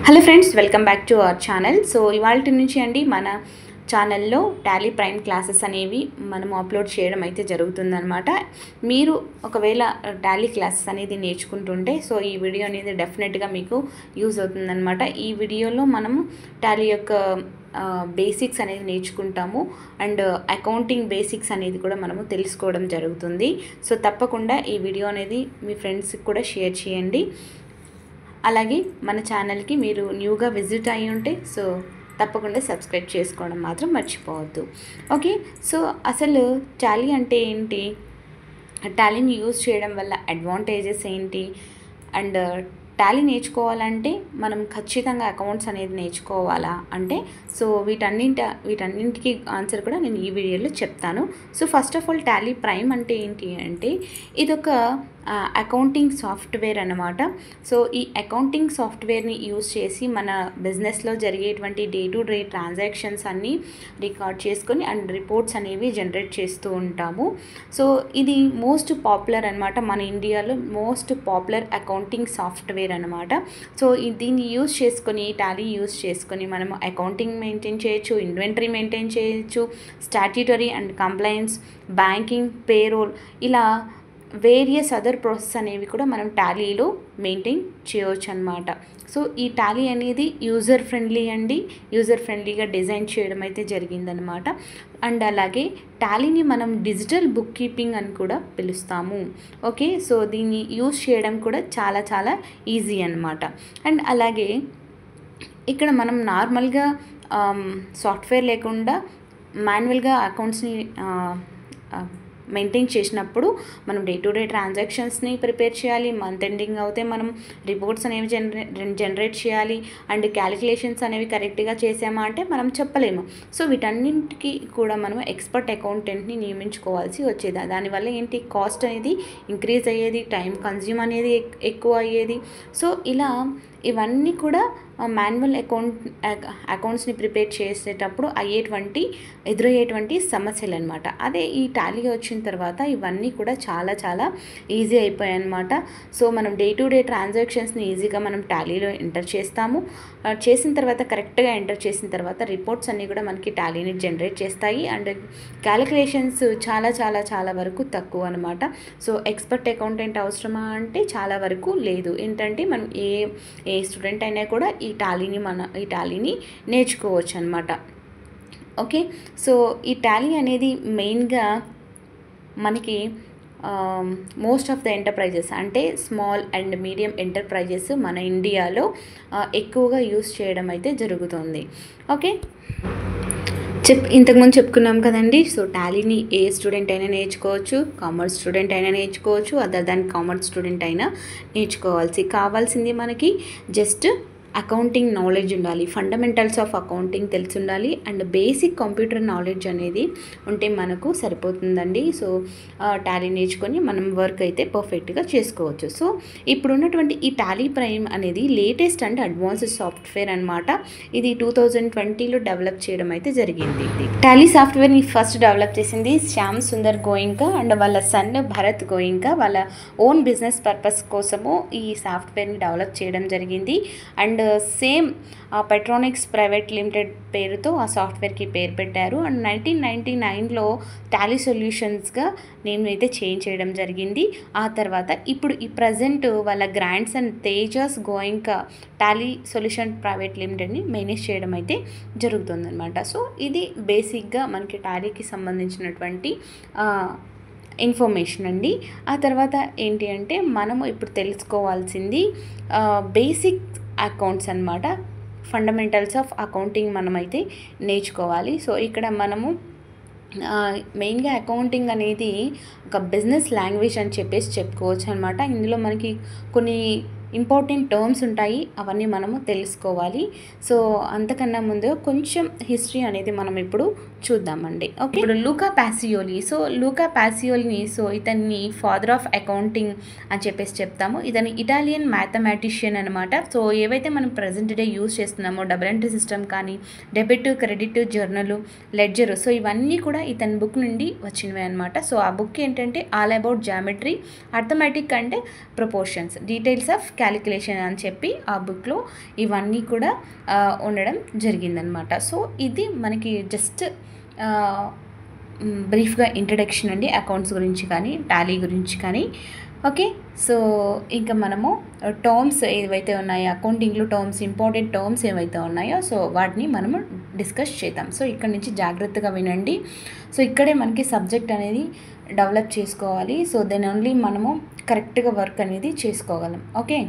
Hello friends, welcome back to our channel. So ఇవాల్టి నుంచి అండి మన ఛానల్లో టాలీ ప్రైమ్ క్లాసెస్ అనేవి మనము అప్లోడ్ చేయడం అయితే జరుగుతుందన్నమాట. మీరు ఒకవేళ టాలీ క్లాసెస్ అనేది నేర్చుకుంటుంటే సో ఈ వీడియో అనేది డెఫినెట్గా మీకు యూజ్ అవుతుందన్నమాట. ఈ వీడియోలో మనము టాలీ యొక్క బేసిక్స్ అనేది నేర్చుకుంటాము అండ్ అకౌంటింగ్ బేసిక్స్ అనేది కూడా మనము తెలుసుకోవడం జరుగుతుంది. సో తప్పకుండా ఈ వీడియో అనేది మీ ఫ్రెండ్స్కి కూడా షేర్ చేయండి. అలాగే మన ఛానల్కి మీరు న్యూగా విజిట్ అయ్యి ఉంటే సో తప్పకుండా సబ్స్క్రైబ్ చేసుకోవడం మాత్రం మర్చిపోవద్దు. ఓకే, సో అసలు టాలీ అంటే ఏంటి, టాలీని యూజ్ చేయడం వల్ల అడ్వాంటేజెస్ ఏంటి, అండ్ టాలీ నేర్చుకోవాలంటే మనం ఖచ్చితంగా అకౌంట్స్ అనేది నేర్చుకోవాలా అంటే సో వీటన్నింటికి ఆన్సర్ కూడా నేను ఈ వీడియోలో చెప్తాను. So first of all Tally prime అంటే ఏంటి అంటే ఇదొక అకౌంటింగ్ సాఫ్ట్వేర్ అన్నమాట. సో ఈ అకౌంటింగ్ సాఫ్ట్వేర్ని యూజ్ చేసి మన బిజినెస్లో జరిగేటువంటి డే టు డే ట్రాన్సాక్షన్స్ అన్నీ రికార్డ్ చేసుకొని అండ్ రిపోర్ట్స్ అనేవి జనరేట్ చేస్తూ ఉంటాము. సో ఇది మోస్ట్ పాపులర్ అనమాట, మన ఇండియాలో మోస్ట్ పాపులర్ అకౌంటింగ్ సాఫ్ట్వేర్ అనమాట. సో దీన్ని యూజ్ చేసుకొని టాలీ యూజ్ చేసుకొని మనము అకౌంటింగ్ మెయింటైన్ చేయొచ్చు, ఇన్వెంటరీ మెయింటైన్ చేయొచ్చు, statutory and complains, banking, payroll, ఇలా వేరియస్ అదర్ ప్రాసెస్ అనేవి కూడా మనం టాలీలో మెయింటైన్ చేయవచ్చు అనమాట. సో ఈ టాలీ అనేది యూజర్ ఫ్రెండ్లీ అండి, యూజర్ ఫ్రెండ్లీగా డిజైన్ చేయడం అయితే జరిగిందనమాట. అండ్ అలాగే టాలీని మనం డిజిటల్ బుక్ కీపింగ్ అని కూడా పిలుస్తాము. ఓకే, సో దీన్ని యూజ్ చేయడం కూడా చాలా చాలా ఈజీ అనమాట. అండ్ అలాగే ఇక్కడ మనం నార్మల్గా సాఫ్ట్వేర్ లేకుండా మాన్యువల్గా అకౌంట్స్ని మెయింటైన్ చేసినప్పుడు మనం డే టు డే ట్రాన్సాక్షన్స్ని ప్రిపేర్ చేయాలి, మంత్ ఎండింగ్ అవుతే మనం రిపోర్ట్స్ అనేవి జనరేట్ చేయాలి అండ్ క్యాలిక్యులేషన్స్ అనేవి కరెక్ట్గా చేసామా అంటే మనం చెప్పలేము. సో వీటన్నింటికి కూడా మనం ఎక్స్పర్ట్ అకౌంటెంట్ని నియమించుకోవాల్సి వచ్చేది. దానివల్ల ఏంటి, కాస్ట్ అనేది ఇంక్రీజ్ అయ్యేది, టైం కన్జ్యూమ్ అనేది ఎక్కువ అయ్యేది. సో ఇలా ఇవన్నీ కూడా మాన్యువల్ అకౌంట్స్ని ప్రిపేర్ చేసేటప్పుడు ఎదురయ్యేటువంటి సమస్యలు అనమాట. అదే ఈ టాలీ వచ్చిన తర్వాత ఇవన్నీ కూడా చాలా చాలా ఈజీ అయిపోయాయి అనమాట. సో మనం డే టు డే ట్రాన్సాక్షన్స్ని ఈజీగా మనం టాలీలో ఎంటర్ చేస్తాము. చేసిన తర్వాత కరెక్ట్గా ఎంటర్ చేసిన తర్వాత రిపోర్ట్స్ అన్నీ కూడా మనకి టాలీని జనరేట్ చేస్తాయి అండ్ క్యాలిక్యులేషన్స్ చాలా చాలా చాలా వరకు తక్కువ అనమాట. సో ఎక్స్పర్ట్ అకౌంటెంట్ అవసరమా అంటే చాలా వరకు లేదు. ఏంటంటే మనం ఏ స్టూడెంట్ అయినా కూడా ఈ టాలీని నేర్చుకోవచ్చు అనమాట. ఓకే, సో ఈ టాలీ అనేది మెయిన్గా మనకి మోస్ట్ ఆఫ్ ద ఎంటర్ప్రైజెస్ అంటే స్మాల్ అండ్ మీడియం ఎంటర్ప్రైజెస్ మన ఇండియాలో ఎక్కువగా యూస్ చేయడం అయితే జరుగుతుంది. ఓకే, ఇంతకుముందు చెప్పుకున్నాం కదండి. సో టాలీని ఏ స్టూడెంట్ అయినా నేర్చుకోవచ్చు, కామర్స్ స్టూడెంట్ అయినా నేర్చుకోవచ్చు, అదర్ దాన్ కామర్స్ స్టూడెంట్ అయినా కావాల్సింది మనకి జస్ట్ అకౌంటింగ్ నాలెడ్జ్ ఉండాలి, ఫండమెంటల్స్ ఆఫ్ అకౌంటింగ్ తెలిసి ఉండాలి అండ్ బేసిక్ కంప్యూటర్ నాలెడ్జ్ అనేది ఉంటే మనకు సరిపోతుందండి. సో టాలీ నేర్చుకొని మనం వర్క్ అయితే పర్ఫెక్ట్గా చేసుకోవచ్చు. సో ఇప్పుడు ఉన్నటువంటి ఈ టాలీ ప్రైమ్ అనేది లేటెస్ట్ అండ్ అడ్వాన్స్డ్ సాఫ్ట్వేర్ అనమాట. ఇది 2020లో డెవలప్ చేయడం అయితే జరిగింది. టాలీ సాఫ్ట్వేర్ని ఫస్ట్ డెవలప్ చేసింది శ్యామ్ సుందర్ గోయింకా అండ్ వాళ్ళ సన్ భరత్ గోయింకా వాళ్ళ ఓన్ బిజినెస్ పర్పస్ కోసము ఈ సాఫ్ట్వేర్ని డెవలప్ చేయడం జరిగింది. And same Peutronics private limited పేరుతో ఆ సాఫ్ట్వేర్కి పేరు పెట్టారు. అండ్ 1999లో టాలీ సొల్యూషన్స్గా నేమ్ అయితే చేంజ్ చేయడం జరిగింది. ఆ తర్వాత ఇప్పుడు ఈ ప్రజెంట్ వాళ్ళ grandson Tejas Goenka Tally solution private లిమిటెడ్ని మేనేజ్ చేయడం అయితే జరుగుతుందన్నమాట. సో ఇది బేసిక్గా మనకి టాలీకి సంబంధించినటువంటి ఇన్ఫర్మేషన్ అండి. ఆ తర్వాత ఏంటి అంటే మనము ఇప్పుడు తెలుసుకోవాల్సింది బేసిక్ అకౌంట్స్ అన్నమాట, ఫండమెంటల్స్ ఆఫ్ అకౌంటింగ్ మనమైతే నేర్చుకోవాలి. సో ఇక్కడ మనము మెయిన్గా అకౌంటింగ్ అనేది ఒక బిజినెస్ లాంగ్వేజ్ అని చెప్పుకోవచ్చు అనమాట. ఇందులో మనకి కొన్ని ఇంపార్టెంట్ టర్మ్స్ ఉంటాయి, అవన్నీ మనము తెలుసుకోవాలి. సో అంతకన్నా ముందు కొంచెం హిస్టరీ అనేది మనం ఇప్పుడు చూద్దామండి. ఓకే, ఇప్పుడు లూకా పాసియోలిని సో ఇతన్ని ఫాదర్ ఆఫ్ అకౌంటింగ్ అని చెప్తాము. ఇతని ఇటాలియన్ మ్యాథమెటిషియన్ అనమాట. సో ఏవైతే మనం ప్రజెంట్ డే యూజ్ చేస్తున్నామో డబుల్ ఎంట్రీ సిస్టమ్ కానీ debit, credit, journal, ledger, so ఇవన్నీ కూడా ఇతని బుక్ నుండి వచ్చినవే అనమాట. సో ఆ బుక్ ఏంటంటే all about geometry, arithmetic and proportions, details of calculation అని చెప్పి ఆ బుక్లో ఇవన్నీ కూడా ఉండడం జరిగిందనమాట. సో ఇది మనకి జస్ట్ బ్రీఫ్గా ఇంట్రడక్షన్ అండి అకౌంట్స్ గురించి కానీ టాలీ గురించి కానీ. ఓకే, సో ఇంకా మనము టర్మ్స్ ఏవైతే ఉన్నాయో అకౌంటింగ్లో ఇంపార్టెంట్ టర్మ్స్ ఏవైతే ఉన్నాయో సో వాటిని మనము డిస్కస్ చేద్దాం. సో ఇక్కడ నుంచి జాగ్రత్తగా వినండి. సో ఇక్కడే మనకి సబ్జెక్ట్ అనేది డెవలప్ చేసుకోవాలి. సో దెన్ ఓన్లీ మనము కరెక్ట్గా వర్క్ అనేది చేసుకోగలం. ఓకే.